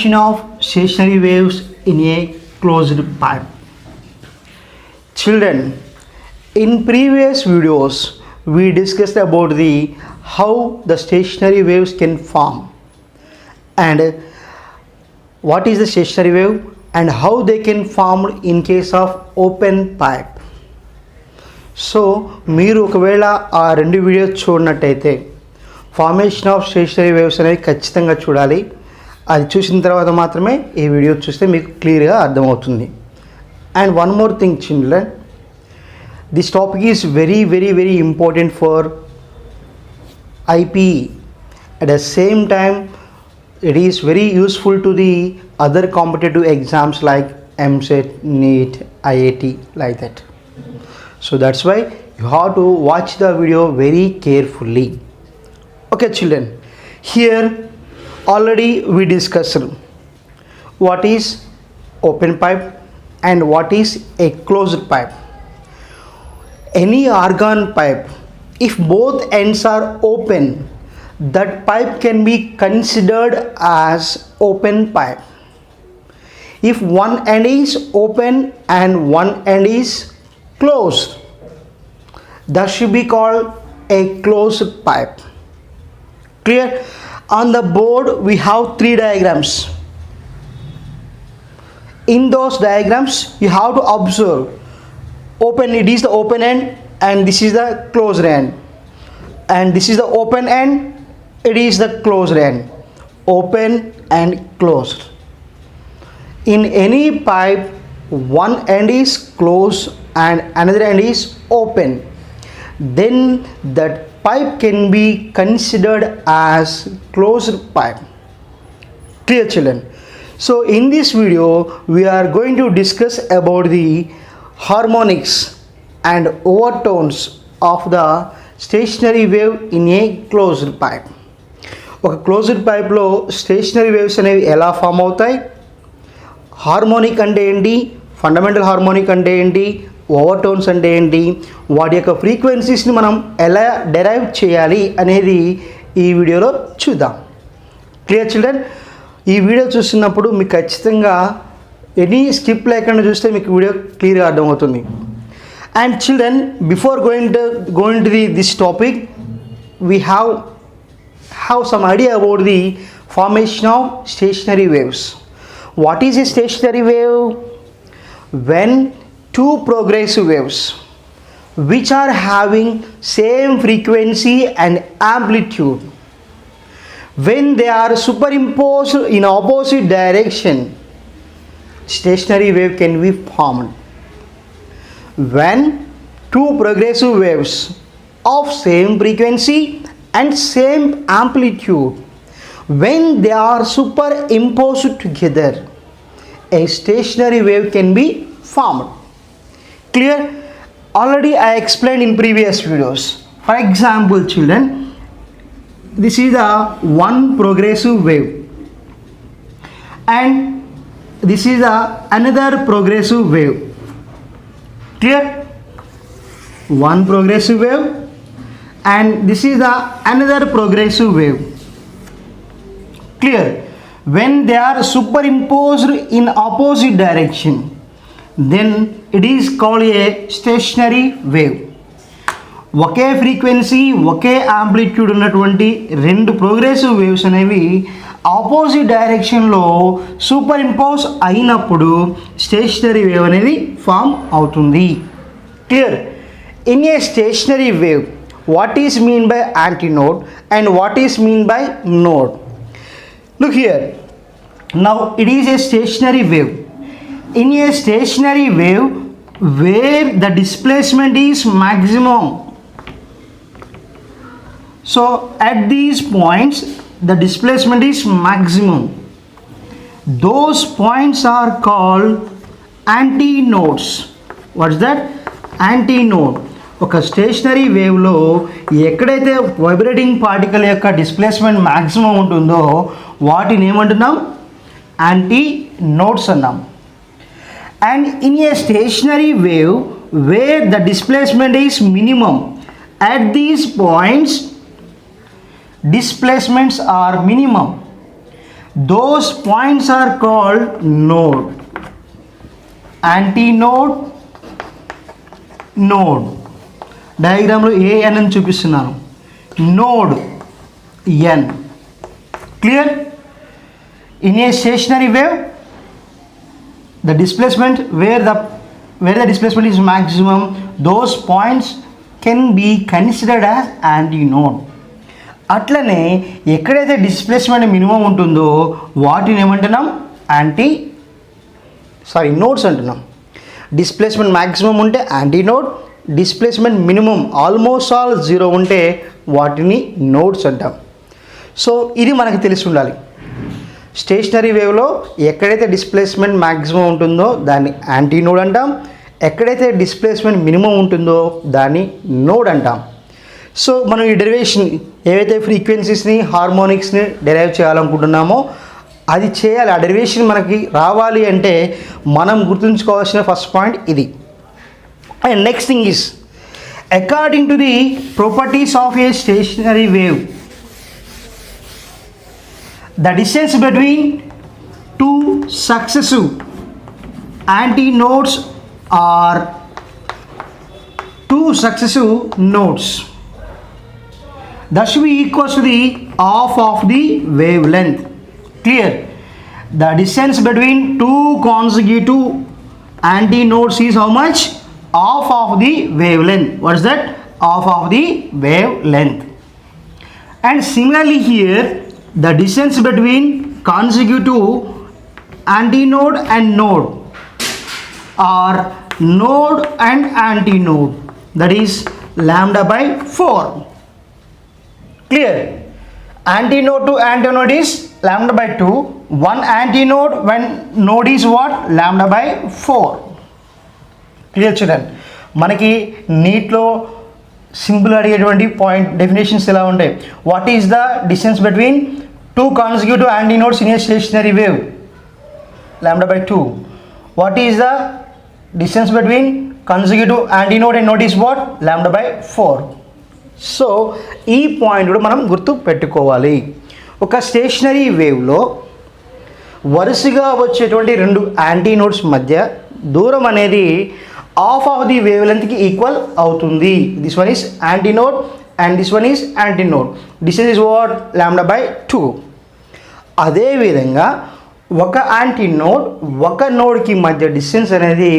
Of stationary waves in a closed pipe. Children, in previous videos we discussed about the how the stationary waves can form and what is the stationary wave and how they can form in case of open pipe. So మీరు ఒకవేళ ఆ రెండు videos చూడనట్టయితే formation of stationary waves అనేవి ఖచ్చితంగా చూడాలి. అది చూసిన తర్వాత మాత్రమే ఈ వీడియో చూస్తే మీకు క్లియర్గా అర్థమవుతుంది. And one more thing children, this topic is very very very important for IPE. At the same time, it is very useful to the other competitive exams like MCET, NEET, IIT, like that. So that's why you have to watch the video very carefully. Okay children, here already we discussed what is open pipe and what is a closed pipe. Any argon pipe, if both ends are open, that pipe can be considered as open pipe. If one end is open and one end is closed, that should be called a closed pipe. Clear? On the board we have three diagrams. In those diagrams you have to observe open, it is the open end and this is the closed end, and this is the open end, it is the closed end. Open and closed. In any pipe, one end is closed and another end is open, then that pipe can be considered as closed pipe. Clear children? So in this video we are going to discuss about the harmonics and overtones of the stationary wave in a closed pipe. ఒక closed పైప్లో stationery waves అనేవి ఎలా form అవుతాయి, harmonic అంటే ఏంటి, fundamental harmonic అంటే ఏంటి, overtones అంటే ఏంటి, వాటి యొక్క ఫ్రీక్వెన్సీస్ని మనం ఎలా డెరైవ్ చేయాలి అనేది ఈ వీడియోలో చూద్దాం. Clear children? ఈ వీడియో చూస్తున్నప్పుడు మీకు ఖచ్చితంగా ఎనీ స్కిప్ లేకుండా చూస్తే మీకు వీడియో క్లియర్గా అర్థమవుతుంది. And children, before going to this topic we have some idea about the formation of stationary waves. What is a stationary wave? When two progressive waves which are having same frequency and amplitude, when they are superimposed in opposite direction, stationary wave can be formed. When two progressive waves of same frequency and same amplitude, when they are superimposed together, a stationary wave can be formed. Clear? Already I explained in previous videos. For example children, this is a one progressive wave and this is another progressive wave. Clear? One progressive wave and this is another progressive wave. Clear? When they are superimposed in opposite direction, then it is called a stationary wave. Okay frequency okay amplitude ఉన్నటువంటి రెండు progressive waves అనేవి opposite డైరెక్షన్లో super impose అయినప్పుడు stationery wave అనేది form అవుతుంది. Clear? In a stationary wave, what is mean by antinode and what is mean by node? Look here, now it is a stationary wave. In a stationary wave where the displacement is maximum, so at these points the displacement is maximum, those points are called antinodes. What's that? Antinode. ఒక stationery వేవ్లో ఎక్కడైతే vibrating particle యొక్క displacement maximum ఉంటుందో వాటిని ఏమంటున్నాం? Anti nodes అన్నాం. And in a stationary wave wear the displacement is minimum, at these points displacements are minimum, those points are called node. Antinode, node. డయాగ్రామ్లో AN అని చూపిస్తున్నాను, node N. Clear? In a stationary wave the displacement where the displacement is maximum, those points can be considered as antinode. అట్లనే ఎక్కడైతే displacement minimum ఉంటుందో వాటిని ఏమంటున్నాం? Nodes అంటున్నాం. Displacement maximum ఉంటే antinode, displacement minimum almost all zero ఉంటే వాటిని nodes అంటాం. సో ఇది మనకు తెలిసి ఉండాలి. స్టేషనరీ వేవ్లో ఎక్కడైతే డిస్ప్లేస్మెంట్ మ్యాక్సిమం ఉంటుందో దాన్ని యాంటీనోడ్ అంటాం, ఎక్కడైతే డిస్ప్లేస్మెంట్ మినిమం ఉంటుందో దాన్ని నోడ్ అంటాం. సో మనం ఈ డెరివేషన్ ఏవైతే ఫ్రీక్వెన్సీస్ని హార్మోనిక్స్ని డెరైవ్ చేయాలనుకుంటున్నామో అది చేయాలి. ఆ డెరివేషన్ మనకి రావాలి అంటే మనం గుర్తుంచుకోవాల్సిన ఫస్ట్ పాయింట్ ఇది. And next thing is, according to the properties of A stationary wave, the distance between two successive antinodes are two successive nodes that should be equal to the half of the wavelength. Clear? The distance between two consecutive antinodes is how much? Half of the wavelength. What is that? Half of the wavelength. And similarly here, the distance between consecutive antinode and node are node and antinode, that is lambda by 4. Clear? Antinode to antinode is lambda by 2. One antinode when node is what? Lambda by 4. Clear children? మనకి నీట్లో simple అడిగేటువంటి point definitions ఎలా ఉంటాయి? What is the distance between two consecutive antinodes in a stationary wave? Lambda by 2. What is the distance between consecutive antinode and node is what? Lambda by 4. So ఈ point కూడా మనం గుర్తు పెట్టుకోవాలి. ఒక stationery వేవ్లో వరుసగా వచ్చేటువంటి రెండు యాంటీనోడ్స్ మధ్య దూరం అనేది half of the wavelength కి ఈక్వల్ అవుతుంది. This one is antinode and this one is antinode. Distance is what? Lambda by 2. అదేవిధంగా ఒక యాంటీనోడ్ ఒక నోడ్కి మధ్య డిస్టెన్స్ అనేది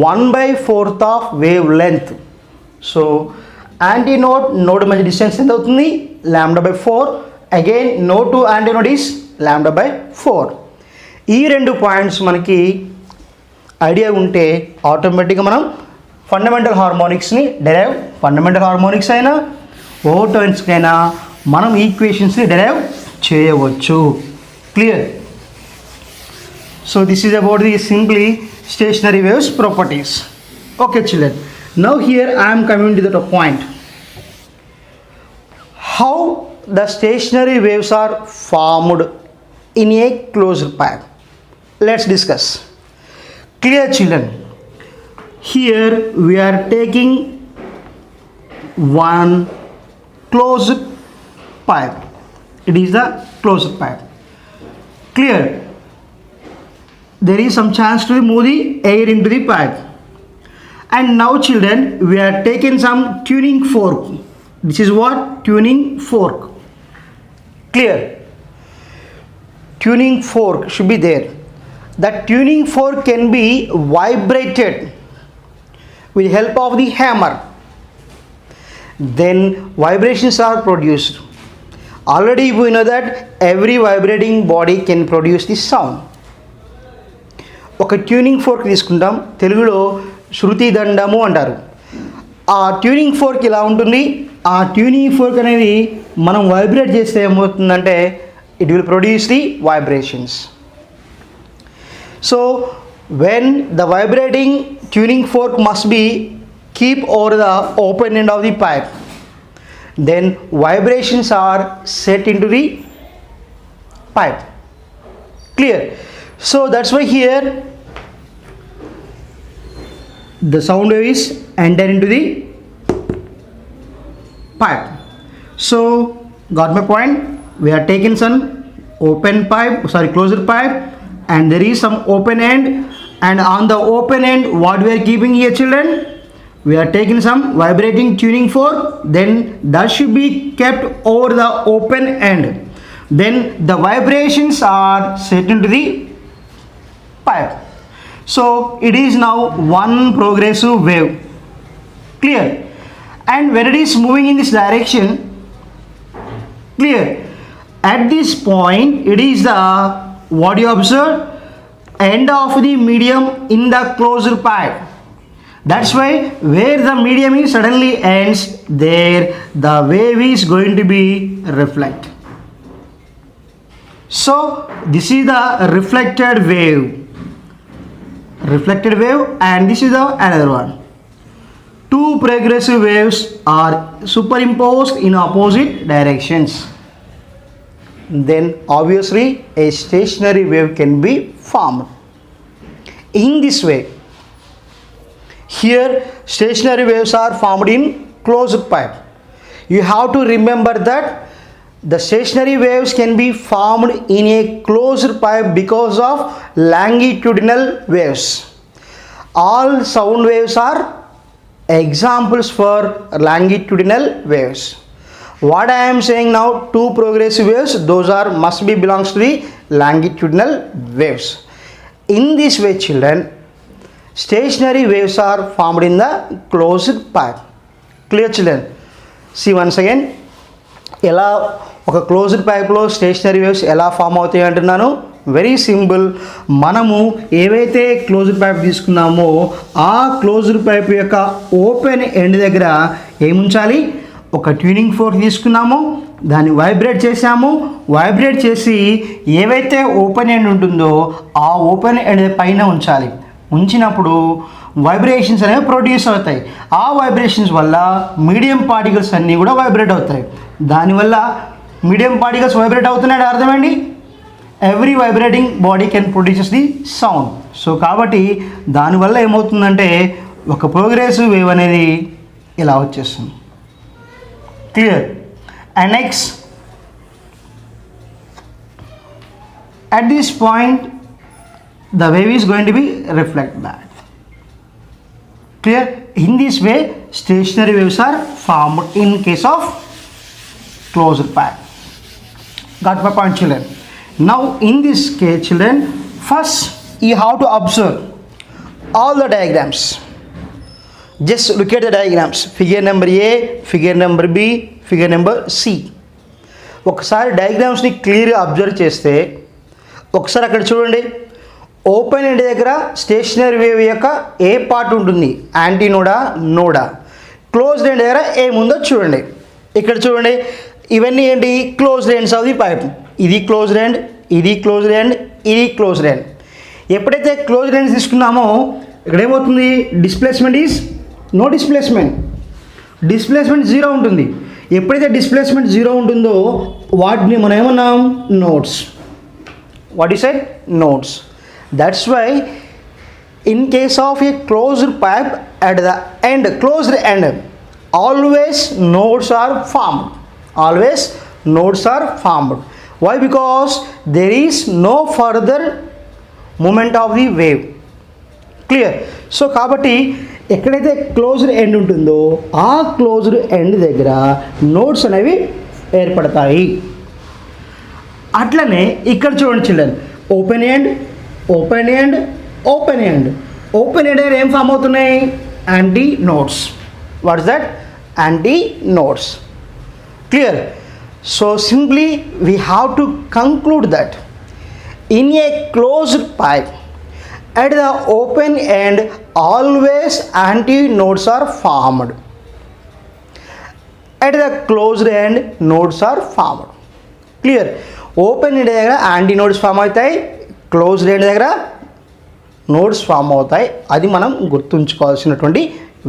1/4 of wave length. So antinode node మధ్య డిస్టెన్స్ ఎంత అవుతుంది? Lambda by 4. Again node to antinode is lambda by 4. ఈ రెండు పాయింట్స్ మనకి ఐడియా ఉంటే ఆటోమేటిక్గా మనం ఫండమెంటల్ హార్మోనిక్స్ని డెరైవ్, ఫండమెంటల్ హార్మోనిక్స్ అయినా ఓటోన్స్కి అయినా మనం ఈక్వేషన్స్ని డెరైవ్ చేయవచ్చు. Clear? So this is about the simply stationery waves properties. Okay children, now here I am coming to the point. How the stationary waves are formed in a closed pipe? Let's discuss. Clear children? Here we are taking one closed pipe. It is the closed pipe. Clear? There is some chance to move the air into the pipe. And now children, we are taking some tuning fork. This is what? Tuning fork. Clear? Tuning fork should be there. The tuning fork can be vibrated with the help of the hammer. Then vibrations are produced. Already we know that every vibrating body can produce the sound. ఒక tuning fork తీసుకుంటాం, తెలుగులో శృతి దండము అంటారు. ఆ tuning fork ఇలా ఉంటుంది. ఆ tuning fork అనేది మనం వైబ్రేట్ చేస్తే ఏమవుతుందంటే it will produce the vibrations. So when the vibrating tuning fork must be keep over the open end of the pipe, then vibrations are set into the pipe. Clear? So that's why here the sound wave is enter into the pipe. So got my point? We are taking some closed pipe, and there is some open end, and on the open end what we are keeping here, children? We are taking some vibrating tuning fork, then that should be kept over the open end. Then the vibrations are set into the pipe. So it is now one progressive wave. Clear? And when it is moving in this direction, clear? At this point, it is the, what you observe, end of the medium in the closed pipe. That's why where the medium is suddenly ends, there the wave is going to be reflect. So this is the reflected wave, and this is the another one. Two progressive waves are superimposed in opposite directions. Then obviously a stationary wave can be formed. In this way, here stationary waves are formed in closed pipe. You have to remember that the stationary waves can be formed in a closed pipe because of longitudinal waves. All sound waves are examples for longitudinal waves. What I am saying now, two progressive waves, those are must be belongs to the longitudinal waves. In this way, children, stationary waves are formed in the closed pipe. Clear, children? See once again, ఎలా ఒక closed పైప్లో stationery waves ఎలా form అవుతాయి అంటున్నాను. Very simple. మనము ఏవైతే closed pipe తీసుకున్నామో ఆ closed pipe యొక్క ఓపెన్ ఎండ్ దగ్గర ఏముంచాలి? ఒక ట్యూనింగ్ ఫోర్క్ తీసుకున్నాము, దాన్ని వైబ్రేట్ చేసాము. వైబ్రేట్ చేసి ఏవైతే ఓపెన్ ఎండ్ ఉంటుందో ఆ ఓపెన్ ఎండ్ పైన ఉంచాలి. ఉంచినప్పుడు వైబ్రేషన్స్ అనేవి ప్రొడ్యూస్ అవుతాయి. ఆ వైబ్రేషన్స్ వల్ల మీడియం పార్టికల్స్ అన్నీ కూడా వైబ్రేట్ అవుతాయి. దానివల్ల మీడియం పార్టికల్స్ వైబ్రేట్ అవుతున్నాయి అర్థమండి. Every vibrating body can produces the sound. So కాబట్టి దానివల్ల ఏమవుతుందంటే ఒక ప్రోగ్రెసివ్ వేవ్ అనేది ఇలా వచ్చేస్తుంది. Clear? And next, at this point the wave is going to be reflect back. Clear? In this way stationary waves are formed in case of closed pipe. Got my point, children? Now in this case, children, first you have to observe all the diagrams. Just look at the diagrams. Figure number A, figure number B, figure number C. ఒకసారి డయాగ్రామ్స్ని క్లియర్గా observe చేస్తే ఒకసారి అక్కడ చూడండి. Open end దగ్గర stationery wave యొక్క ఏ part ఉంటుంది? యాంటీనోడా, NUDA. Closed end దగ్గర ఏముందో చూడండి. ఇక్కడ చూడండి, ఇవన్నీ ఏంటి? Closed ends of the pipe. ఇది క్లోజ్డ్ ఎండ్, ఇది క్లోజ్డ్ ఎండ్, ఇది క్లోజ్డ్ ఎండ్. ఎప్పుడైతే క్లోజ్డ్ ఎండ్స్ తీసుకున్నామో ఇక్కడ ఏమవుతుంది? Displacement is no displacement. Displacement zero ఉంటుంది. ఎప్పుడైతే డిస్ప్లేస్మెంట్ జీరో ఉంటుందో వాటిని మనం ఏమన్నాం? Nodes. What is it? Nodes. That's why in case of a closed pipe at the end, closed end, always nodes are formed. Always nodes are formed. Why? Because there is no further movement of the wave. Clear? So కాబట్టి ఎక్కడైతే closed end ఉంటుందో ఆ closed end దగ్గర nodes అనేవి ఏర్పడతాయి. అట్లనే ఇక్కడ చూడండి children, open end, open end, open end. Open end ఏం ఫామ్ అవుతున్నాయి? Anti nodes. What is that? Anti nodes. Clear? So simply we have to conclude that in a closed pipe at the open end always antinodes are formed. At the closed end nodes are formed. Clear? Open end దగ్గర యాంటీనోడ్స్ form అవుతాయి, closed end దగ్గర nodes form అవుతాయి. అది మనం గుర్తుంచుకోవాల్సినటువంటి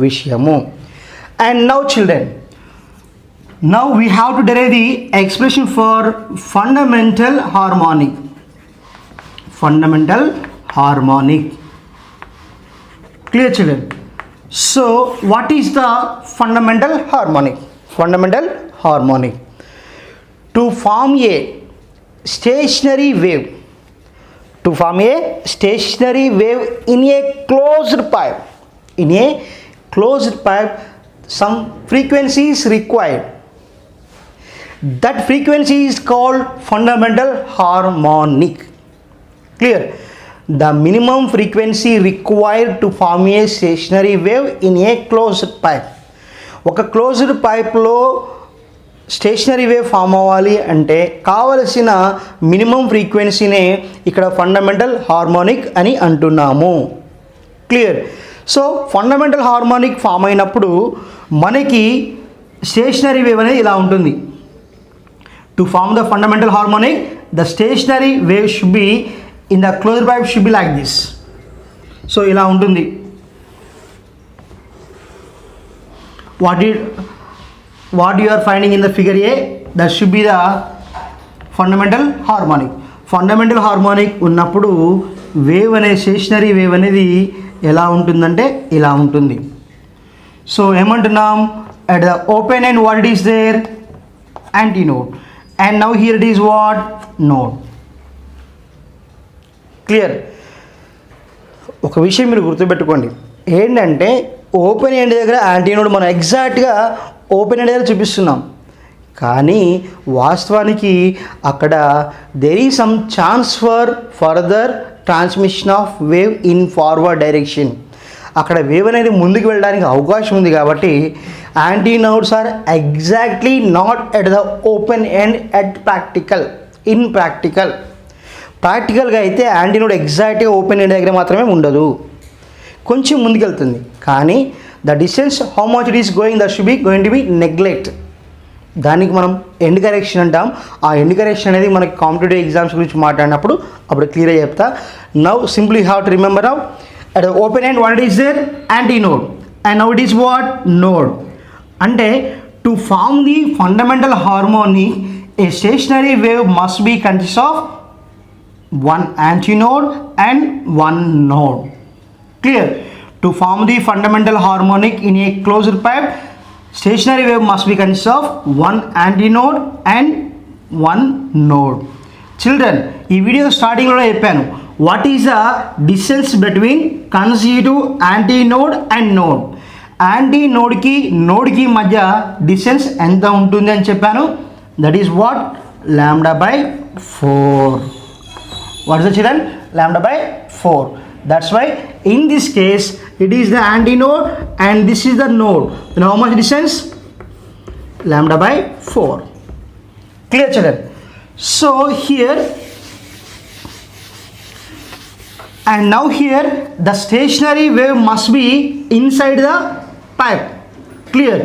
విషయము. And now children, now we have to derive the expression for fundamental harmonic. Fundamental harmonic. Clear, children? So what is the fundamental harmonic? Fundamental harmonic, to form a stationary wave. To form a stationary wave in a closed pipe, some frequency is required. That frequency is called fundamental harmonic. Clear? The minimum frequency required to form a stationary wave in a closed pipe. ఒక closed పైప్లో stationery wave form అవ్వాలి అంటే కావలసిన minimum ఫ్రీక్వెన్సీనే ఇక్కడ fundamental harmonic అని అంటున్నాము. Clear? So fundamental harmonic form అయినప్పుడు మనకి stationary wave అనేది ఇలా ఉంటుంది. To form the fundamental harmonic the stationary wave should be in the closed pipe should be like this. So ఇలా ఉంటుంది. what you are finding in the figure A, that should be the fundamental harmonic. Fundamental harmonic ఉన్నప్పుడు wave అనేది stationery wave అనేది ఎలా ఉంటుందంటే ఇలా ఉంటుంది. So ఏమంటున్నాం, at the open end what it is there, antinode, and now here it is what, node. Clear? ఒక విషయం మీరు గుర్తుపెట్టుకోండి, ఏంటంటే ఓపెన్ ఎండ్ దగ్గర యాంటీనోడ్ మనం ఎగ్జాక్ట్గా ఓపెన్ ఎండ్ దగ్గర చూపిస్తున్నాం, కానీ వాస్తవానికి అక్కడ there is some chance for further transmission of wave in forward direction. అక్కడ వేవ్ అనేది ముందుకు వెళ్ళడానికి అవకాశం ఉంది. కాబట్టి antinodes are exactly not at the open end at in ప్రాక్టికల్గా అయితే యాంటీనోడ్ ఎగ్జాక్ట్గా ఓపెన్ ఎండ్ దగ్గర మాత్రమే ఉండదు, కొంచెం ముందుకెళ్తుంది. కానీ the distance how much it is going that should be going to be neglect. దానికి మనం ఎండ్ కరెక్షన్ అంటాం. ఆ ఎండ్ కరెక్షన్ అనేది మనకి కాంపిటేటివ్ ఎగ్జామ్స్ గురించి మాట్లాడినప్పుడు అప్పుడు క్లియర్గా చెప్తా. Now simply have to remember now at the open end what is there, antinode, and now it is what, node. అంటే to form the fundamental harmonic a stationary wave must be consist of one antinode and one node. Clear? To form the fundamental harmonic in a closed pipe, stationary wave must be consist of one antinode and one node. Children, ఈ video స్టార్టింగ్లో చెప్పాను, what is the distance between consecutive antinode and node. యాంటీనోడ్కి నోడ్కి మధ్య distance ఎంత ఉంటుంది అని చెప్పాను. That is what, λ/4. What is the children? λ/4. That's why in this case it is the antinode and this is the node. Then how much distance? λ/4. Clear children? So here and now here the stationary wave must be inside the pipe. Clear?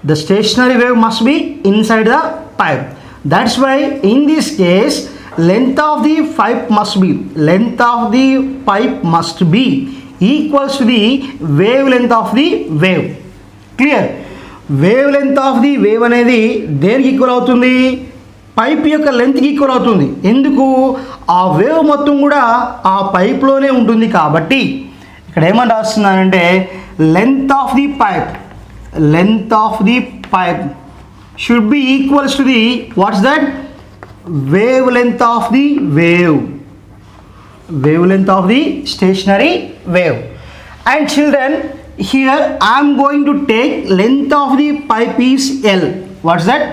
The stationary wave must be inside the pipe. That's why in this case length of the pipe must be equals to the wavelength of the wave. Clear? Wavelength of the wave అనేది దేనికి equal అవుతుంది, pipe యొక్క లెంత్కి equal అవుతుంది. ఎందుకు, ఆ wave మొత్తం కూడా ఆ పైప్లోనే ఉంటుంది. కాబట్టి ఇక్కడ ఏమని రాస్తున్నానంటే length of the pipe should be equals to the what's that, wavelength of the stationary wave. And children, here I am going to take length of the pipe is L. What's that?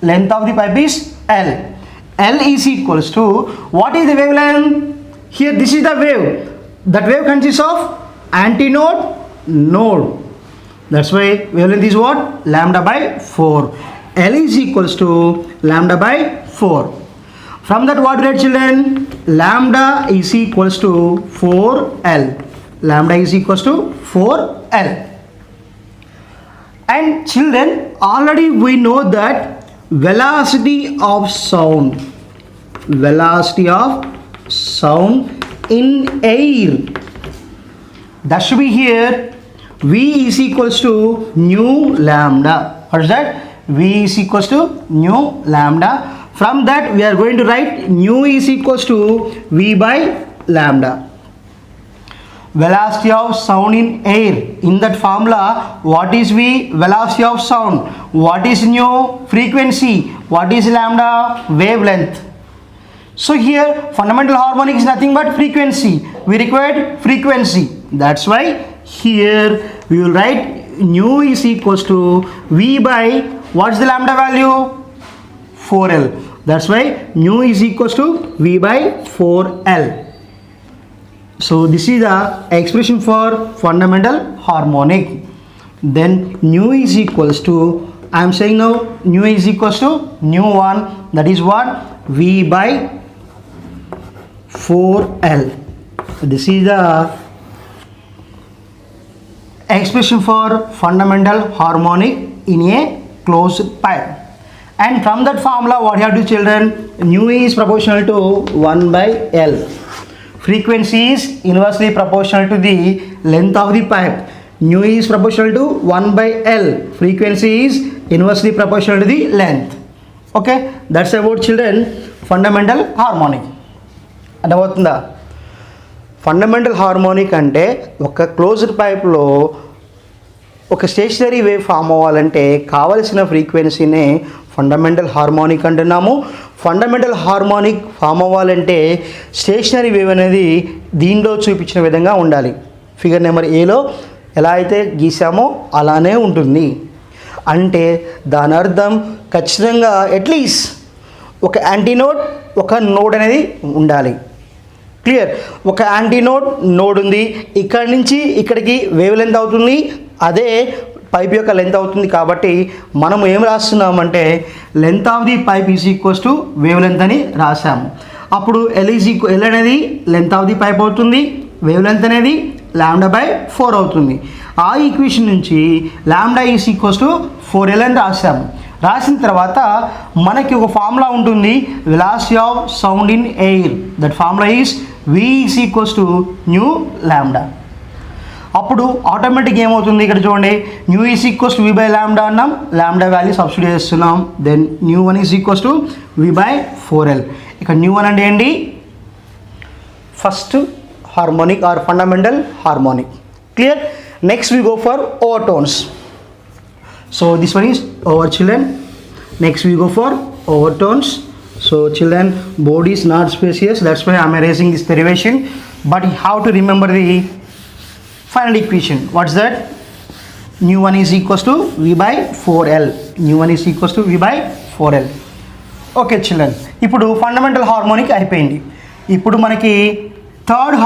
Length of the pipe is L. L is equals to, what is the wavelength? Here this is the wave. That wave consists of antinode, node. That's why wavelength is what, λ/4. L is equals to λ/4. From that what we write children, lambda is equals to 4L. Lambda is equals to 4L. And children, already we know that velocity of sound in air, that should be here, V is equals to nu lambda. What is that? V is equals to nu lambda. From that we are going to write nu is equals to V by lambda. Velocity of sound in air, in that formula what is V, velocity of sound, what is nu, frequency, what is lambda, wavelength. So here fundamental harmonic is nothing but frequency. We required frequency. That's why here we will write nu is equals to V by, what's the lambda value? 4L. That's why nu is equals to V by 4L. So this is the expression for fundamental harmonic. Then nu is equals to, I am saying now nu is equals to nu1, that is what? V by 4L. This is the expression for fundamental harmonic in a closed pipe. And from that formula, what you have to do, children? Nu is proportional to 1 by L. Frequency is inversely proportional to the length of the pipe. Nu is proportional to 1 by L. Frequency is inversely proportional to the length. Okay, that's about, children, fundamental harmonic. అర్థమవుతుందా? Fundamental harmonic అంటే ఒక closed పైప్లో ఒక stationery wave form అవ్వాలంటే కావలసిన ఫ్రీక్వెన్సీనే fundamental harmonic అంటున్నాము. Fundamental harmonic form అవ్వాలంటే stationery wave అనేది దీనిలో చూపించిన విధంగా ఉండాలి. ఫిగర్ నెంబర్ ఏలో ఎలా అయితే గీసామో అలానే ఉంటుంది. అంటే దాని అర్థం ఖచ్చితంగా అట్లీస్ట్ ఒక యాంటీనోడ్, ఒక నోడ్ అనేది ఉండాలి. క్లియర్? ఒక యాంటీనోడ్ నోడ్ ఉంది, ఇక్కడి నుంచి ఇక్కడికి వేవ్ లెంత్ అవుతుంది, అదే పైప్ యొక్క లెంత్ అవుతుంది. కాబట్టి మనం ఏం రాస్తున్నామంటే length of the pipe is equals to wavelength అని రాసాము. అప్పుడు ఎల్ అనేది లెంత్ ఆఫ్ ది పైప్ అవుతుంది, వేవ్ లెంత్ అనేది లాంబ్డా బై 4 అవుతుంది. ఆ ఈక్వేషన్ నుంచి lambda is equals to 4L అని రాసాము. రాసిన తర్వాత మనకి ఒక ఫార్ములా ఉంటుంది, velocity of sound in air. That formula is V is equals to nu lambda. అప్పుడు ఆటోమేటిక్ ఏమవుతుంది, ఇక్కడ చూడండి, nu is equals to V by lambda అన్నాం, లాంబ్డా వాల్యూ సబ్స్టిట్యూట్ చేస్తున్నాం. Then nu 1 is equals to V by 4L. ఇక్కడ nu 1 అంటే ఏంటి? First harmonic or fundamental harmonic. Clear? Next we go for overtones. So this one is over, children. Next we go for overtones. So children, board is not spacious, that's why I am erasing this derivation, but you have to remember the final equation. What's that? Nu 1 is equals to V by 4L. Nu 1 is equals to V by 4L. Okay children, ఇప్పుడు fundamental harmonic అయిపోయింది. ఇప్పుడు మనకి third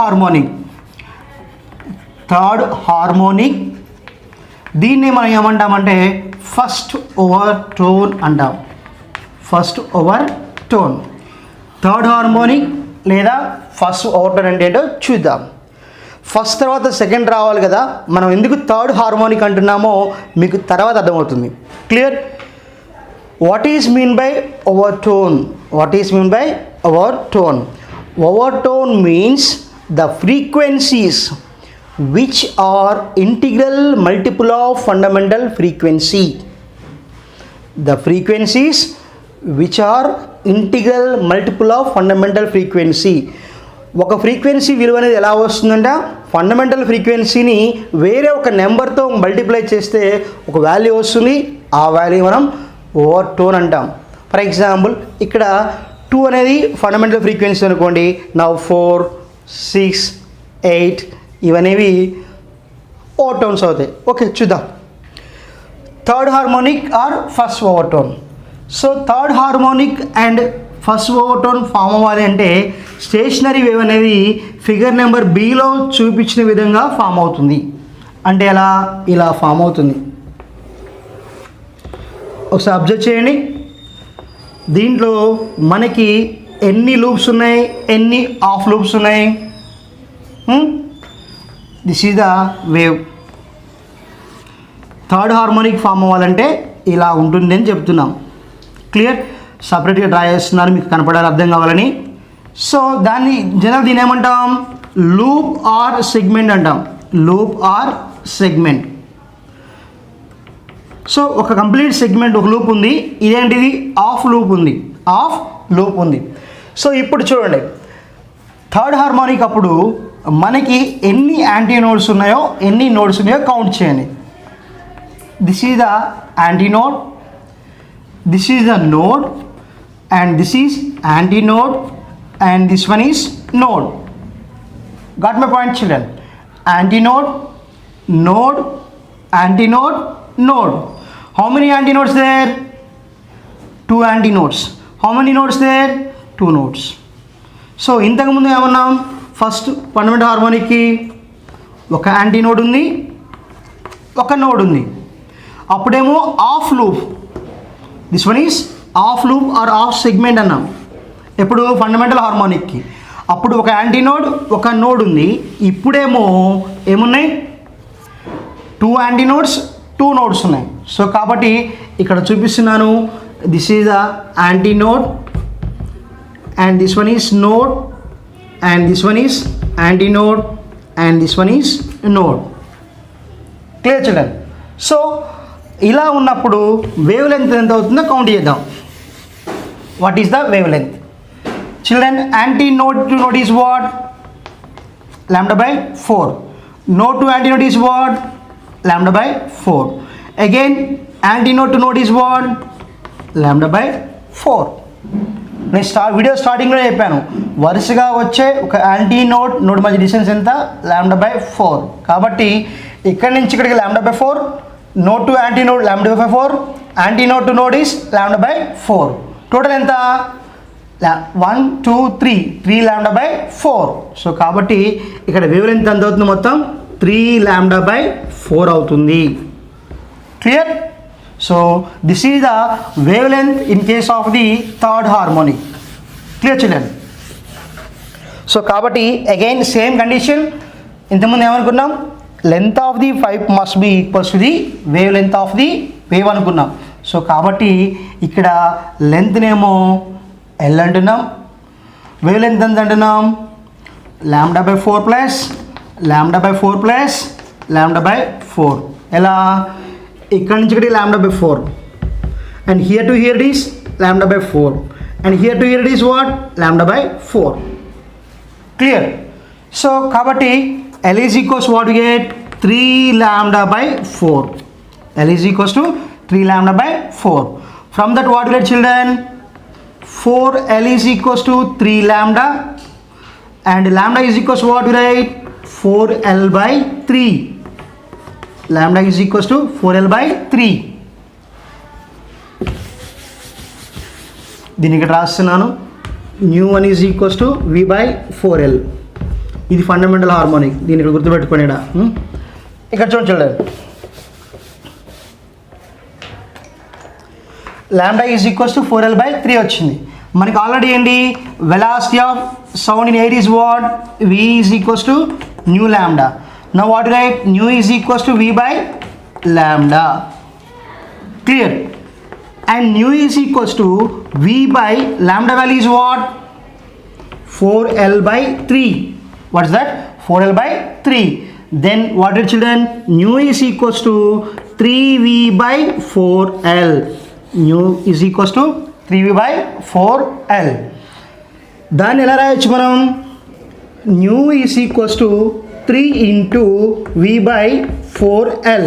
harmonic, దీన్ని మనం ఏమంటామంటే first overtone అంటాం. First over tone, third harmonic లేదా first over tone అంటే ఏంటో చూద్దాం. ఫస్ట్ తర్వాత సెకండ్ రావాలి కదా, మనం ఎందుకు థర్డ్ హార్మోనిక్ అంటున్నామో మీకు తర్వాత అర్థమవుతుంది. Clear? What is mean by over tone? What is mean by over tone? Over tone means the frequencies which are integral multiple of fundamental frequency. The frequencies which are integral multiple of fundamental frequency. ఒక frequency విలువ అనేది ఎలా వస్తుందంటే fundamental ఫ్రీక్వెన్సీని వేరే ఒక నెంబర్తో multiply చేస్తే ఒక వాల్యూ వస్తుంది, ఆ వాల్యూ మనం ఓవర్ టోన్ అంటాం. ఫర్ ఎగ్జాంపుల్ ఇక్కడ 2 అనేది ఫండమెంటల్ ఫ్రీక్వెన్సీ అనుకోండి. నౌ 4, 6, 8 ఇవనేవి ఓవర్ టోన్స్ అవుతాయి. ఓకే, చూద్దాం. Third harmonic or first overtone. So third harmonic and first overtone form అవ్వాలి అంటే స్టేషనరీ వేవ్ అనేది ఫిగర్ నెంబర్ బిలో చూపించిన విధంగా ఫామ్ అవుతుంది. అంటే ఇలా ఫామ్ అవుతుంది. ఒకసారి అబ్జర్వ్ చేయండి. దీంట్లో మనకి ఎన్ని లూప్స్ ఉన్నాయి, ఎన్ని ఆఫ్ లూప్స్ ఉన్నాయి? This is the wave. Third harmonic form అవ్వాలంటే ఇలా ఉంటుంది అని చెప్తున్నాం. క్లియర్? సపరేట్గా డ్రా చేస్తున్నాను మీకు కనపడాలి, అర్థం కావాలని. సో దీన్ని ఏమంటాం? లూప్ ఆర్ సెగ్మెంట్ అంటాం. Loop are segment. సో ఒక కంప్లీట్ సెగ్మెంట్, ఒక లూప్ ఉంది. ఇదేంటిది? ఆఫ్ లూప్ ఉంది. సో ఇప్పుడు చూడండి, థర్డ్ హార్మోనిక్ అప్పుడు మనకి ఎన్ని యాంటీనోడ్స్ ఉన్నాయో, ఎన్ని నోడ్స్ ఉన్నాయో కౌంట్ చేయండి. This is the antinode, this is the node, and this is antinode, and this one is node. Got my point, children? Antinode, node, antinode, node. How many antinodes there? 2 antinodes. How many nodes there? 2 nodes. So ఇంతకుముందు ఏమన్నాం, first fundamental హార్మోనిక్కి ఒక antinode ఉంది, ఒక node ఉంది. అప్పుడేమో half loop, this one is half loop or half segment అన్నాం ఎప్పుడు fundamental హార్మోనిక్కి. అప్పుడు ఒక యాంటీనోడ్ ఒక నోడ్ ఉంది. ఇప్పుడేమో ఏమున్నాయి, 2 యాంటీనోడ్స్ 2 నోడ్స్ ఉన్నాయి. సో కాబట్టి ఇక్కడ చూపిస్తున్నాను, this is the antinode and this one is node and this one is antinode and this one is node. Clear, children? So ఇలా ఉన్నప్పుడు వేవ్ లెంత్ ఎంత అవుతుందో కౌంట్ చేద్దాం. What is the wave length? Children, antinode to node is what? Lambda by 4. Node to antinode is what? Lambda by 4. Again antinode to node is what? Lambda by 4. నేను video స్టార్టింగ్లో చెప్పాను, వరుసగా వచ్చే ఒక anti node node మధ్య distance ఎంత? Lambda by 4. కాబట్టి ఇక్కడి నుంచి ఇక్కడికి lambda by 4, node to anti node lambda by 4, anti node to node is lambda by 4. Total ఎంత? 1 2 3 లాంబ్డా బై 4. సో కాబట్టి ఇక్కడ వేవ్ లెంత్ ఎంత అవుతుంది? మొత్తం 3 లాంబ్డా బై 4 అవుతుంది. Clear? So this is the wavelength in case of the third harmonic. Clear, children? So kabatti again same condition, ఇంతకుముందు ఏమనుకున్నాం, length of the pipe must be equals to the wave length of the wave అనుకున్నాం. So కాబట్టి ఇక్కడ లెంత్నేమో L అంటున్నాం, wavelength ఎంత అంటున్నాం? Lambda by 4 plus lambda by 4 plus lambda by 4. ఎలా? ఇక్కడ నుంచి ఇక్కడ lambda by 4 and here to here it is lambda by 4 and here to here it is what? Lambda by 4. Clear? So కాబట్టి L is equals what we get? 3 lambda by 4. L is equals to 3 lambda by 4. From that what we get, children? 4 L is equals to 3 lambda and lambda is equals to what we write? 4 L by 3. Lambda is equals to 4L by 3. దీన్ని ఇక్కడ రాస్తున్నాను, μ1 is equals to V by 4L. ఇది fundamental harmonic, దీన్ని ఇక్కడ గుర్తుపెట్టుకోండి. ఇక్కడ చూడండి, lambda is equals to 4L by 3 వచ్చింది. మనకి ఆల్రెడీ ఏంటి, velocity of sound in air is what? V is equals to nu lambda. Now what do you write? Nu is equals to V by lambda. Clear? And nu is equals to V by lambda value is what? 4L by 3. What is that? 4L by 3. Then what did, children? Nu is equals to 3V by 4L. Nu is equals to 3V by 4L. దాన్ని ఎలా రాయొచ్చు మనం? Nu is equals to 3 into V by 4L.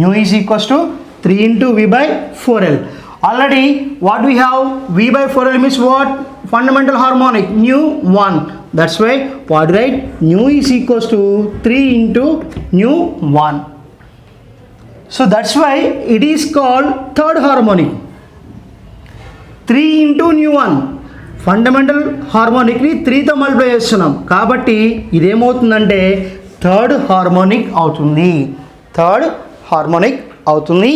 Nu is equals to 3 into V by 4L. Already what we have? V by 4L means what? Fundamental harmonic, nu 1. That's why what right? Nu is equals to 3 into nu 1. So that's why it is called third harmonic. 3 into nu 1. Fundamental హార్మోనిక్ని 3తో multiply చేస్తున్నాం కాబట్టి ఇదేమవుతుందంటే third harmonic అవుతుంది. Third harmonic అవుతుంది.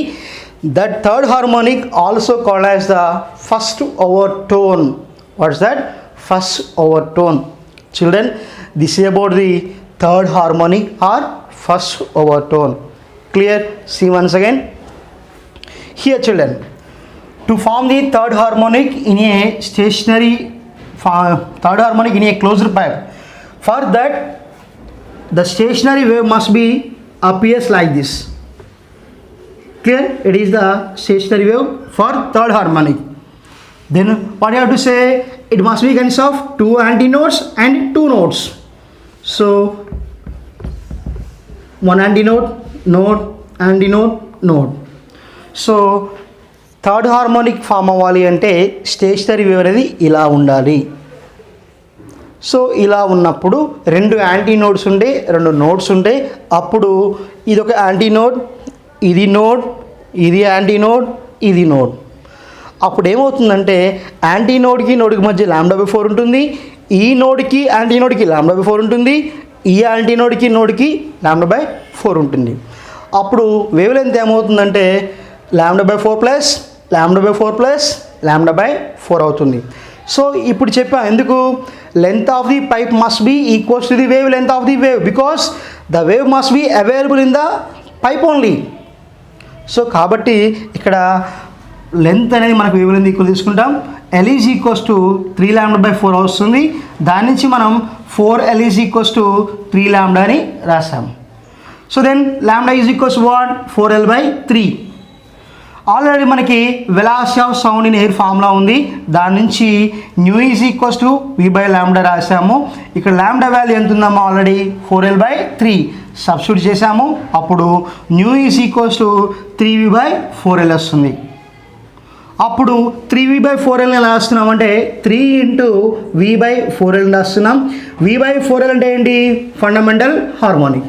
That third harmonic also called as the first overtone. What's that? First overtone. Children, this is about the third harmonic or first overtone. Clear? See once again here, children. To form the third harmonic in a stationary third harmonic in a closed pipe, for that the stationary wave must be appears like this. Clear? It is the stationary wave for third harmonic. Then what you have to say? It must be consists of 2 antinodes and 2 nodes. So 1 antinode, node, antinode, node. So third harmonic form అవ్వాలి అంటే stationary wave అనేది ఇలా ఉండాలి. So ఇలా ఉన్నప్పుడు రెండు anti nodes ఉండే రెండు నోడ్స్ ఉండే, అప్పుడు ఇది ఒక యాంటీ నోడ్, ఇది నోడ్, ఇది యాంటీ నోడ్, ఇది నోడ్. అప్పుడు ఏమవుతుందంటే యాంటీ నోడ్కి నోడ్కి మధ్య λ/4 ఉంటుంది, ఈ నోడ్కి యాంటీ నోడ్కి λ/4 ఉంటుంది, ఈ యాంటీ నోడ్కి నోడ్కి λ/4 ఉంటుంది. అప్పుడు వేవ్ లెంత్ ఏమవుతుందంటే λ/4 ప్లస్ λ/4 ప్లస్ λ/4 అవుతుంది. సో ఇప్పుడు చెప్పా ఎందుకు, length of the pipe must be equals to the wave length of the wave, because the wave must be available in the pipe only. So కాబట్టి ఇక్కడ లెంత్ అనేది మనకు wave length equal తీసుకుంటాం. L is equals to 3λ/4 వస్తుంది. దాని నుంచి మనం 4L is equals to 3λ అని రాసాం. So then λ is equals what 4L/3. Already మనకి velocity of sound in air formula ఉంది, దాని నుంచి nu is equals to v/λ రాసాము. ఇక్కడ λ వాల్యూ ఎంత ఉందమ్మా ఆల్రెడీ 4L/3 సబ్స్టిట్యూట్ చేసాము, అప్పుడు new is equals to 3v/4L వస్తుంది. అప్పుడు 3v/4L ఎలా రాస్తున్నామంటే 3 × v/4L రాస్తున్నాం. v/4L అంటే ఏంటి, ఫండమెంటల్ హార్మోనిక్.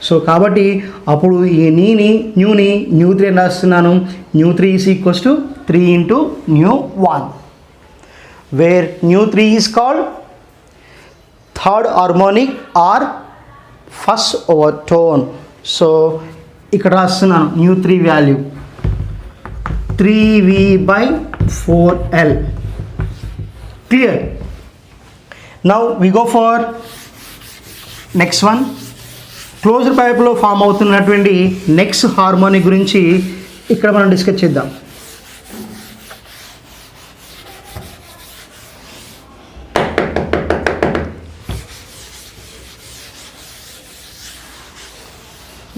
సో కాబట్టి అప్పుడు ఈ న్యూని న్యూ3 అని రాస్తున్నాను. న్యూ3 is equals to 3 × nu one, where న్యూ3 is called third harmonic or first overtone. So ఇక్కడ రాస్తున్నాను న్యూ3 value 3v/4L. Clear? Now we go for next one. Closed పైప్లో ఫామ్ అవుతున్నటువంటి నెక్స్ట్ హార్మోనిక్ గురించి ఇక్కడ మనం డిస్కస్ చేద్దాం.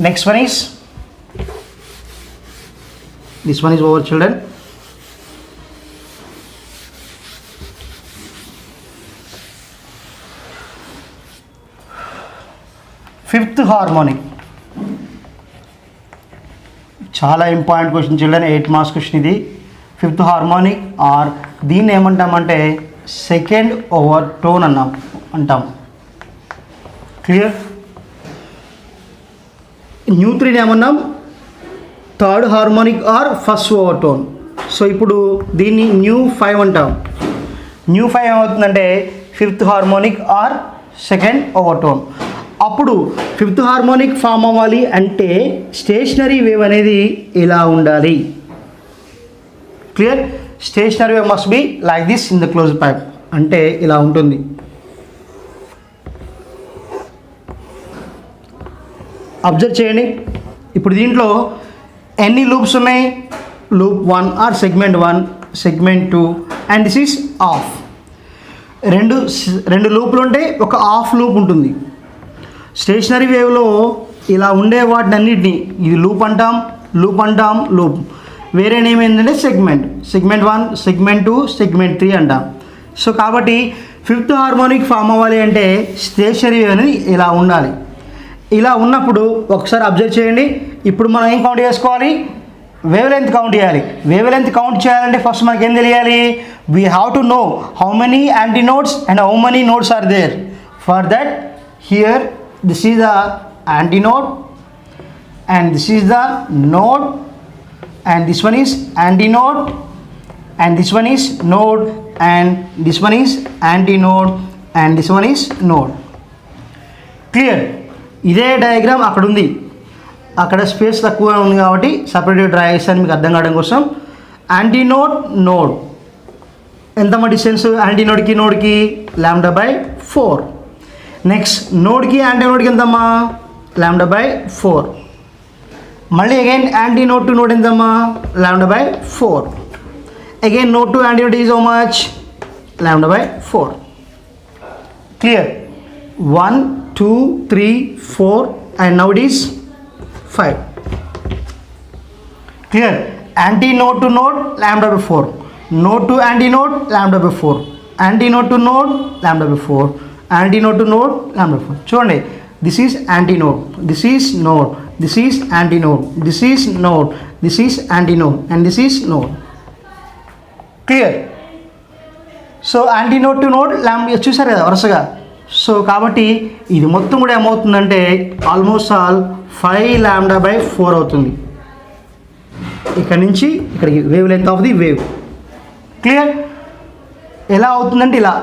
Next one is this one is over children. Fifth harmonic చాలా important question children, 8 marks question ఇది. ఫిఫ్త్ హార్మోనిక్ ఆర్ దీన్ని ఏమంటామంటే సెకండ్ ఓవర్టోన్ అంటాం. క్లియర్? న్యూ3ని ఏమన్నాం third harmonic or first overtone. So ఇప్పుడు దీన్ని న్యూ5 అంటాం. న్యూ5 ఏమవుతుందంటే fifth harmonic or second overtone. అప్పుడు ఫిఫ్త్ హార్మోనిక్ ఫామ్ అవ్వాలి అంటే స్టేషనరీ వేవ్ అనేది ఇలా ఉండాలి. Clear? Stationary wave must be like this in the close pipe, అంటే ఇలా ఉంటుంది. అబ్జర్వ్ చేయండి. ఇప్పుడు దీంట్లో ఎన్ని లూప్స్ ఉన్నాయి, loop 1 are segment 1, segment 2 and this is of. రెండు లూప్లు ఉంటే ఒక ఆఫ్ లూప్ ఉంటుంది. స్టేషనరీ వేవ్లో ఇలా ఉండే వాటిని అన్నిటినీ ఇది లూప్ అంటాం, లూప్. వేరే నేమ్ ఏంటంటే సెగ్మెంట్ 1, సెగ్మెంట్ 2, సెగ్మెంట్ 3 అంటాం. సో కాబట్టి ఫిఫ్త్ హార్మోనిక్ ఫామ్ అవ్వాలి అంటే స్టేషనరీ వేవ్ అనేది ఇలా ఉండాలి. ఇలా ఉన్నప్పుడు ఒకసారి అబ్జర్వ్ చేయండి. ఇప్పుడు మనం ఏం కౌంట్ చేసుకోవాలి, వేవ్ లెంత్ కౌంట్ చేయాలి. వేవ్ లెంత్ కౌంట్ చేయాలంటే ఫస్ట్ మనకి ఏం తెలియాలి, we have to know how many antinodes and how many nodes are there. For that here this is the antinode and this is the node and this one is antinode and this one is node and this one is antinode and this one is node. Clear? ఇదే diagram అక్కడ ఉంది, అక్కడ space తక్కువ ఉంది కాబట్టి సపరేట్గా draw చేస్తాను మీకు అర్థం కావడం కోసం. యాంటీనోడ్ నోడ్ ఎంతమ్మా డిస్టెన్స్, యాంటీనోడ్కి నోడ్కి λ/4. నెక్స్ట్ నోడ్కి యాంటీనోడ్కి ఎంతమ్మా λ/4. మళ్ళీ అగైన్ యాంటీనోడ్ టు నోడ్ ఎంతమ్మా λ/4. Again node to antinode is how much λ/4. Clear? 1 2 3 4 and now it is 5. Clear? Antinode to node λ/4, node to antinode λ/4, antinode to node λ/4, antinode to node λ/4. చూడండి, this is antinode, this is node, this is antinode, this is node, this is antinode and this is node. Clear? So antinode to node ల్యాండా చూసారు కదా వరుసగా. So కాబట్టి ఇది మొత్తం కూడా ఏమవుతుందంటే ఆల్మోస్ట్ ఆల్ 5λ/4 అవుతుంది. ఇక్కడ నుంచి ఇక్కడికి wave length of the wave. Clear? ఎలా అవుతుందంటే ఇలా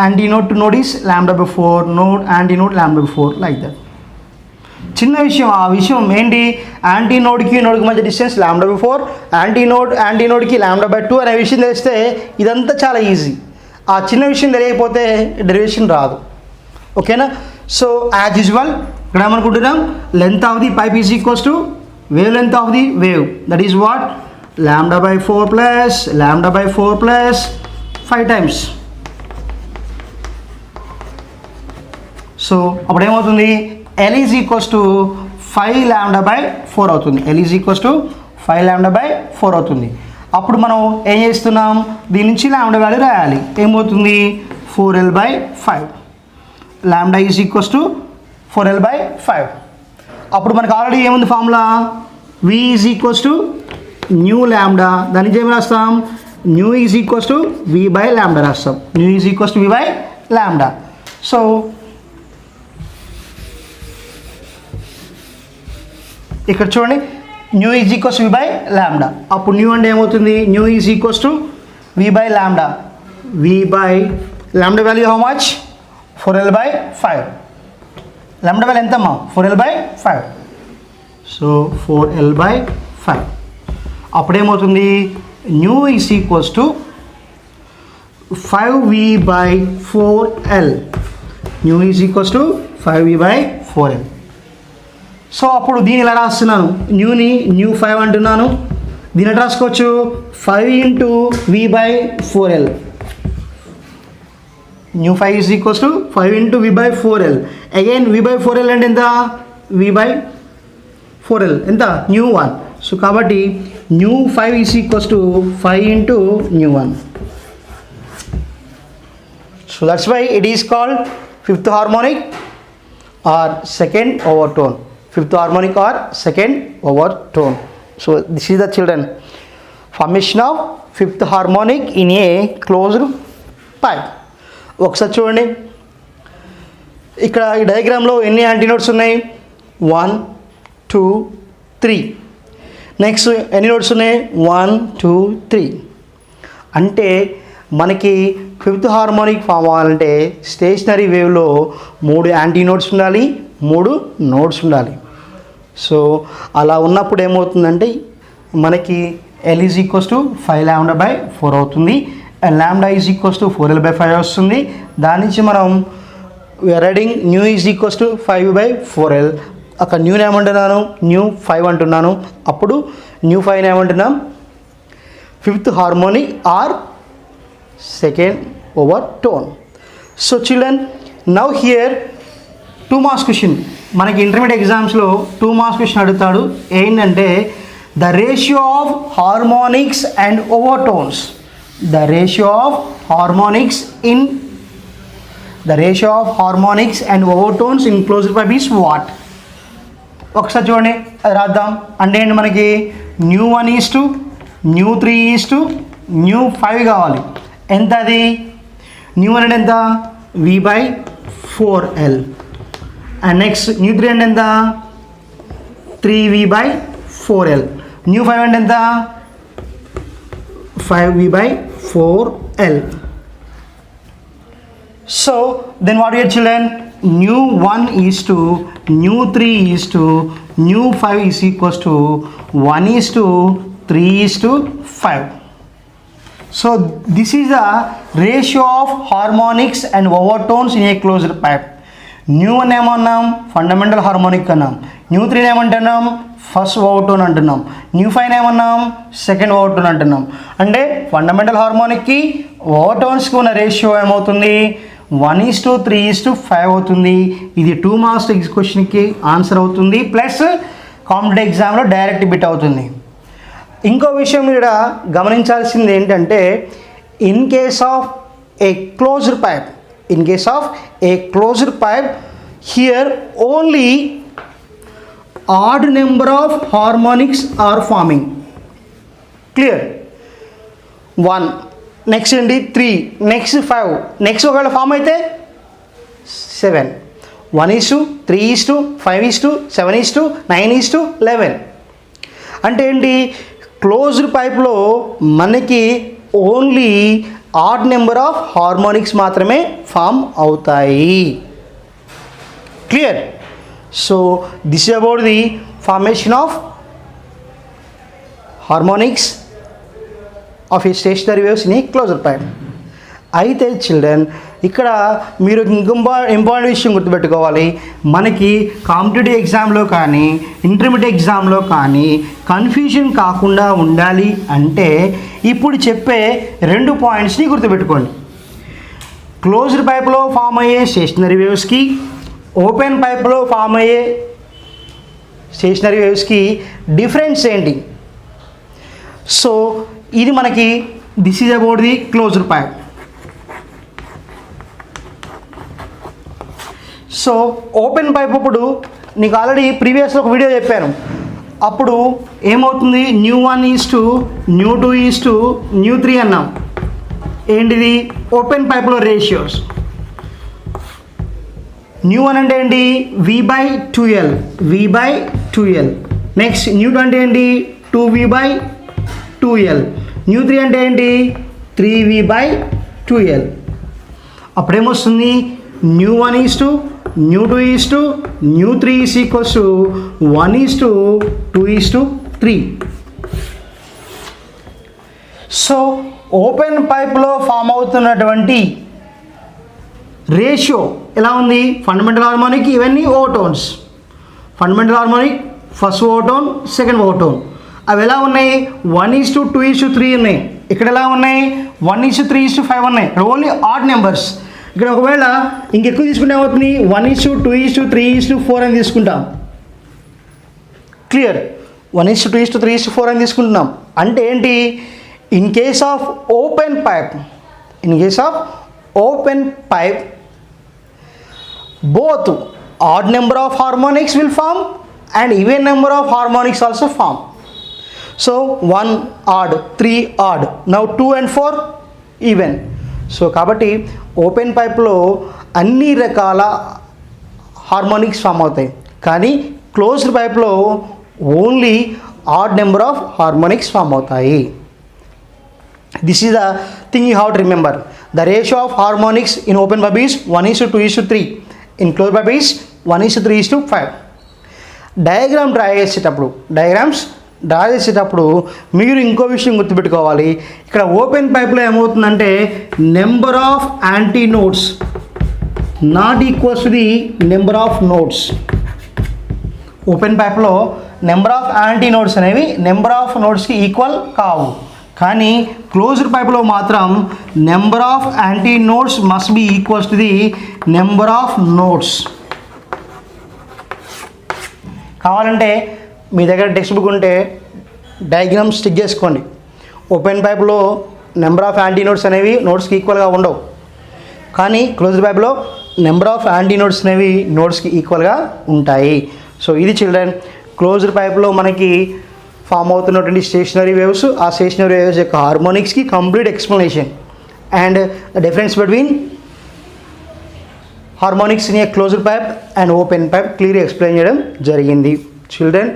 antinode to node is λ/4, node antinode λ/4 like that. చిన్న విషయం, ఆ విషయం ఏంటి, యాంటీనోడ్కి నోడ్కి మధ్య డిస్టెన్స్ λ/4, యాంటీనోడ్కి λ/2 అనే విషయం తెలిస్తే ఇదంతా చాలా ఈజీ. ఆ చిన్న విషయం తెలియకపోతే డెరివేషన్ రాదు. ఓకేనా? సో యాజ్ యూజువల్ ఇక్కడ ఏమనుకుంటున్నాం, length of the pipe is equals to wave length of the wave, that is what λ/4 plus 5 times. So అప్పుడు ఏమవుతుంది, L ఈజ్ ఈక్వల్స్ టు 5λ/4 అవుతుంది. L ఈజ్ ఈక్వల్స్ టు 5λ/4 అవుతుంది. అప్పుడు మనం ఏం చేస్తున్నాం, దీని నుంచి లాంబ్డా వాల్యూ రాయాలి. ఏమవుతుంది, 4l/5. Lambda is equals to 4l/5. అప్పుడు మనకు ఆల్రెడీ ఏముంది formula, V is equals to nu lambda. దాని నుంచి ఏమి రాస్తాం, new is equals to V/λ రాస్తాం. New is equals to V/λ. So ఇక్కడ చూడండి, nu is equals to V/λ. అప్పుడు న్యూ అంటే ఏమవుతుంది, new is equals to V/λ. V/λ value how much, 4l/5. Lambda value ఎంతమ్మా, 4l/5. So 4l/5. అప్పుడు ఏమవుతుంది, new is equals to 5V/4l. New is equals to 5V/4l. So అప్పుడు దీన్ని ఇలా రాస్తున్నాను, న్యూని న్యూ 5 అంటున్నాను. దీని ఎట్లా రాసుకోవచ్చు, 5 × V/4l. Nu 5 is equals to 5 × V/4l. Again V/4l అంటే ఎంత, V/4l ఎంత, న్యూ 1. సో కాబట్టి nu 5 is equals to 5 × nu 1. So that's why it is called fifth harmonic or second overtone. Fifth harmonic or second overtone. So this is the children formation of fifth harmonic in a closed pipe. ఒకసారి చూడండి, ఇక్కడ ఈ డయాగ్రామ్లో ఎన్ని యాంటీనోడ్స్ ఉన్నాయి, 1 2 3. Next ఎన్ని nodes ఉన్నాయి, 1 2 3. అంటే మనకి ఫిఫ్త్ హార్మోనిక్ ఫామ్ అవ్వాలంటే స్టేషనరీ వేవ్లో 3 యాంటీనోడ్స్ ఉండాలి, 3 నోడ్స్ ఉండాలి. సో అలా ఉన్నప్పుడు ఏమవుతుందంటే మనకి L ఈజ్ ఈక్వల్స్ టు 5λ/4 అవుతుంది, and lambda is equals to 4l/5 వస్తుంది. దాని నుంచి మనం riding new is equals to 5/4l. అక్కడ న్యూని ఏమంటున్నాను, న్యూ 5 అంటున్నాను. అప్పుడు న్యూ 5 ఏమంటున్నాం, fifth harmonic or second overtone. So children, now here 2 marks question. మనకి ఇంటర్మీడియట్ ఎగ్జామ్స్లో 2 మార్క్స్ క్వశ్చన్ అడుగుతాడు. ఏంటంటే the ratio of harmonics and overtones. The ratio of harmonics and overtones in closed pipe is what. ఒకసారి చూడండి, అది రాద్దాం. అంటే ఏంటి, మనకి nu 1 is to nu 3 is to nu 5 కావాలి. ఎంత అది, న్యూ 1 అంటే ఎంత, V/4l. అండ్ నెక్స్ట్ న్యూ 3 అంటే ఎంత, 3V/4l. న్యూ 5 అంటే ఎంత, 5V/4l. So then what your children, nu 1 is to nu 3 is to nu 5 is equals to 1 is to 3 is to 5. So this is the ratio of harmonics and overtones in a closed pipe. Nu 1 ఏమన్నాం, fundamental harmonic అన్నాం. Nu 3 ఏమంటున్నాం, first overtone అంటున్నాం. Nu 5 ఏమన్నాం, second overtone అంటున్నాం. అంటే fundamental హార్మోనిక్కి ఓవర్టోన్స్కి ఉన్న ratio ఏమవుతుంది, 1:3:5 అవుతుంది. ఇది 2 మార్క్స్ క్వశ్చన్కి ఆన్సర్ అవుతుంది, ప్లస్ కాంపిటేటివ్ ఎగ్జామ్లో డైరెక్ట్ బిట్ అవుతుంది. ఇంకో విషయం ఇక్కడ గమనించాల్సింది ఏంటంటే, in case of A closed pipe here only odd number of harmonics are forming. Clear? 1 next ఏంటి 3, నెక్స్ట్ 5, నెక్స్ట్ ఒకవేళ ఫామ్ అయితే 7. 1:3:5:7:9:11 అంటే ఏంటి, క్లోజ్డ్ పైప్లో మనకి only odd number of harmonics మాత్రమే ఫామ్ అవుతాయి. Clear? So this is about the formation of harmonics of A stationery waves in a closed pipe. అయితే children, ఇక్కడ మీరు ఇంపార్టెంట్ విషయం గుర్తుపెట్టుకోవాలి. మనకి కాంపిటేటివ్ ఎగ్జామ్లో కానీ ఇంటర్మీడియట్ ఎగ్జామ్లో కానీ కన్ఫ్యూజన్ కాకుండా ఉండాలి అంటే ఇప్పుడు చెప్పే 2 పాయింట్స్ని గుర్తుపెట్టుకోండి. క్లోజ్డ్ పైప్లో ఫామ్ అయ్యే స్టేషనరీ వేవ్స్కి, ఓపెన్ పైప్లో ఫామ్ అయ్యే స్టేషనరీ వేవ్స్కి డిఫరెన్స్ ఏంటి? సో ఇది మనకి this is about the closed pipe. So open pipe అప్పుడు నీకు ఆల్రెడీ ప్రీవియస్లో ఒక వీడియో చెప్పాను. అప్పుడు ఏమవుతుంది, ν1 ν2 ν3 అన్నాం. ఏంటిది ఓపెన్ పైప్లో రేషియోస్. ν1 అంటే ఏంటి, V/2L. నెక్స్ట్ ν2 అంటే ఏంటి, 2V/2L. ν3 అంటే ఏంటి, 3V/2L. అప్పుడేమొస్తుంది, ν1 ν2 ν3 1:2:3. సో ఓపెన్ పైప్లో ఫామ్ అవుతున్నటువంటి రేషియో ఎలా ఉంది, ఫండమెంటల్ హార్మోనిక్ ఇవన్నీ overtones. Fundamental harmonic first overtone, second overtone. అవి ఎలా ఉన్నాయి, 1:2:3 ఉన్నాయి. ఇక్కడ ఎలా ఉన్నాయి, 1:3:5 ఉన్నాయి. Only odd numbers. ఇక్కడ ఒకవేళ ఇంకెక్కువ తీసుకుంటే ఏమవుతుంది, 1:2:3:4 అని తీసుకుంటాం. క్లియర్? 1:2:3:4 అని తీసుకుంటున్నాం. అంటే ఏంటి, in case of open pipe both odd number of harmonics will form and even number of harmonics also form. So 1 odd, 3 odd, now 2 and 4 even. So కాబట్టి ఓపెన్ పైప్లో అన్ని రకాల హార్మోనిక్స్ ఫామ్ అవుతాయి, కానీ క్లోజ్డ్ పైప్లో only odd number of harmonics form అవుతాయి. This is the thing you have to remember. The ratio of harmonics in open pipe is 1:2:3. In close pipe is 1:3:5. Diagrams draw చేసేటప్పుడు మీరు ఇంకో విషయం గుర్తుపెట్టుకోవాలి. ఇక్కడ ఓపెన్ పైప్లో ఏమవుతుందంటే number of antinodes not equals to the number of nodes. Open పైప్లో number of antinodes అనేవి నెంబర్ ఆఫ్ నోడ్స్కి ఈక్వల్ కావు. కానీ క్లోజ్డ్ పైప్లో మాత్రం number of antinodes must be equals to the number of nodes. కావాలంటే మీ దగ్గర టెక్స్ట్ బుక్ ఉంటే డయాగ్రామ్ స్టిక్ చేసుకోండి. ఓపెన్ పైప్లో నెంబర్ ఆఫ్ యాంటీ నోడ్స్ అనేవి నోడ్స్కి ఈక్వల్గా ఉండవు, కానీ క్లోజ్డ్ పైప్లో నెంబర్ ఆఫ్ యాంటీ నోడ్స్ అనేవి నోడ్స్కి ఈక్వల్గా ఉంటాయి. సో ఇది చిల్డ్రన్ క్లోజ్డ్ పైప్లో మనకి ఫామ్ అవుతున్నటువంటి స్టేషనరీ వేవ్స్, ఆ స్టేషనరీ వేవ్స్ యొక్క హార్మోనిక్స్కి complete explanation and the difference between harmonics in a closed pipe and open pipe క్లియర్గా ఎక్స్ప్లెయిన్ చేయడం జరిగింది. చిల్డ్రన్